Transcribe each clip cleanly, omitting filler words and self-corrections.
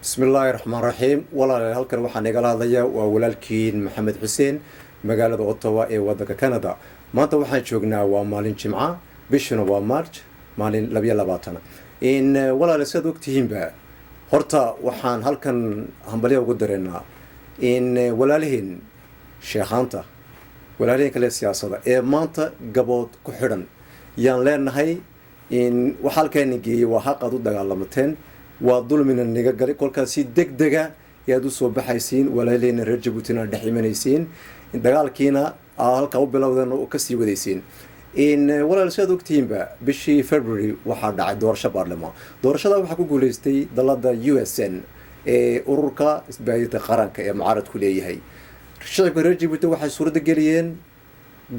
بسم الله الرحمن الرحيم والله halkan waxaan igala hadlayaa waa walaalkiin Maxamed Xuseen magaalada Ottawa ee waddanka Canada maanta waxaan joognaa waa maalin Jimca bishana waa March maalin 22 in walaal sad ogtihiinba horta waxaan halkan hambalyo ugu dareynaa in walaalihiin sheekhaanta walaalihiin kale siyaasadda ee maanta gabood ku xidhan yaan leenahay in waxa halkan geeyay waa xaq aad u dagaalamateen وظلمنا النجار كل كاسي دق يادو صوب حيسين ولا لين رجبوتنا دحيمانيسين دجال كينا هالكوب بلودن وكسي وديسين إن ولا لسادو كتيم بشي فبراير واحد عاد دورشة برلمان دورشة ده بحكوا جولستي ضلدا USN أوركا بعيد قرن كمعارض كلية هي الشركة رجبوتو واحد صورة دجالين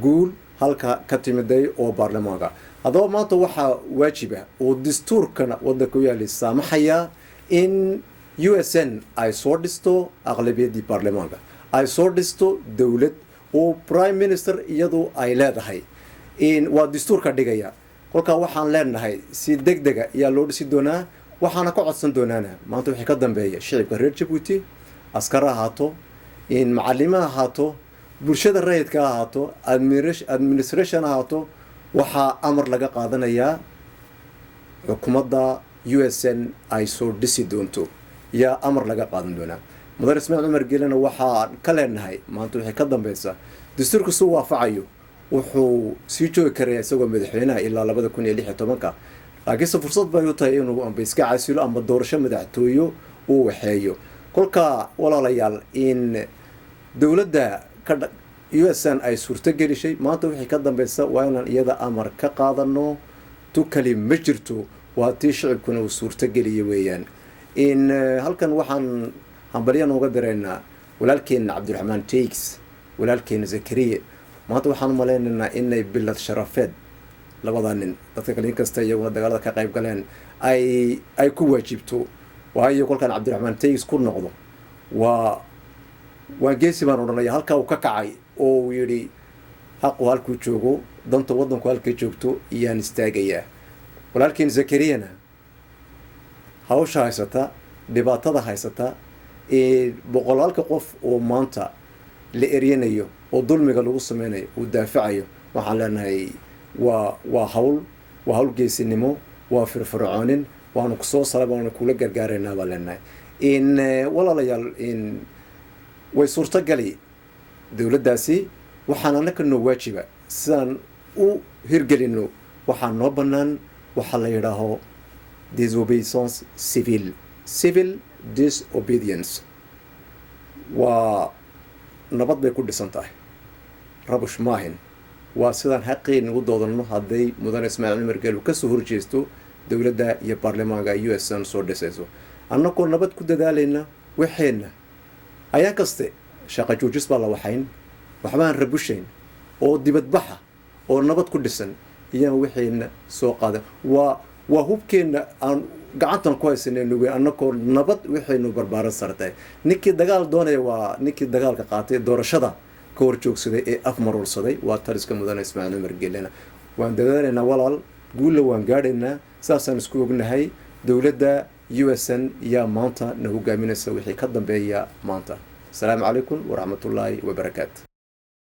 قول هالك كتيم داي أو برلمانها هذا ما توحى واجبه والدستور كان ودكويا للسامحية إن USN أي صوردستو أغلبية دي برلمان أي صوردستو دولة وبرايم مينستر يدو أي لا هاي إن والدستور كدقيا كل كواحد لنا هاي سيدك دقة يا لورد سيدونا وحنا قاعد صندوننا ما توحى قدام بيا شعب كرير جبوتي أسكرها هاتو إن معلمها هاتو برشاد الرئيس كهاتو administration هاتو waxaa amar laga qaadanayaa xukuumadda USN ay soo dhisi doonto yaa amar laga qaadan doonaa mudane Ismaaciil Cumar Geelana waxaa ka leenahay maanta wixii ka dambeeysa dastuurku soo waafacayo wuxuu sii joogi karaa isagoo madaxweynaha ilaa 2016 laakiin fursad bay u tahay inuu amba iska casilo ama doorasho madaxtooyo uu waxeeyo kolka walaalayaal in dawladda ka USN ay suurto gelisay maanta wixii ka dambeeysa waa inaan iyada amar ka qaadano tu kali ma jirto waa tii shacabkuna uu suurto geliyay weeyaan in halkan waxaan hambalyo uga dareynaa walaalkeen Cabdiraxmaan Teix walaalkeen Zakariya maanta waxaan maleynaynaa inay bilad sharafeed labada nin dadka kale inkasta iyaguna dagaalada ka qayb galeen ay ku waajibto waayo kolkan Cabdiraxmaan Teix ku noqdo waa geesi baan odhanayaa halka uu ka kacay oo yiri xaqu halku joogo danta wadanku halka joogto iyaan istaagayaa walaalkeen Zakariyana hawsha haysata dhibaatada haysata boqolaalka qof oo maanta la eriyanayo oo dulmiga lagu sameynayo oo daafacayo waxaan leenahay waa hawl geesinimo waa firfircoonin waanu ku soo salaabana kula gargaareynaa baa leenahay in walaalayaal in way suurtagali dawladdaasi waxaan anaka noo waajiba sidaan u hirgelino waxaan noo bannaan waxa la yidhaaho disobedience civil disobedience waa nabad bay ku dhisan tahay rabush maahin waa sidaan xaqeen ugu doodano hadday mudane Ismaaciil Cumar Geelo ka soo horjeesto dawladda iyo baarlamaanka USN soo dhisayso annagoo nabad ku dadaalayna waxeena ayaa kaste shaqa joojis baa la waxayn waxbaan rabushayn oo dibadbaxa oo nabad ku dhisan iyaan waxayna soo qaadan waa hubkeena aan gacantan ku haysanayno annagoo nabad waxaynu barbaaran sartay ninkii dagaal doonaya waa ninkii dagaalka qaatay doorashada ka hor joogsaday ee afmarulsaday waa taliska mudane Ismaaciil Cumar Geelana waan dadaalaynaa walaal guul waan gaadhaynaa saasaan isku ognahay dawladda USN yaa maanta na hogaaminaysa wixii ka dambeeya maanta السلام عليكم ورحمة الله وبركاته.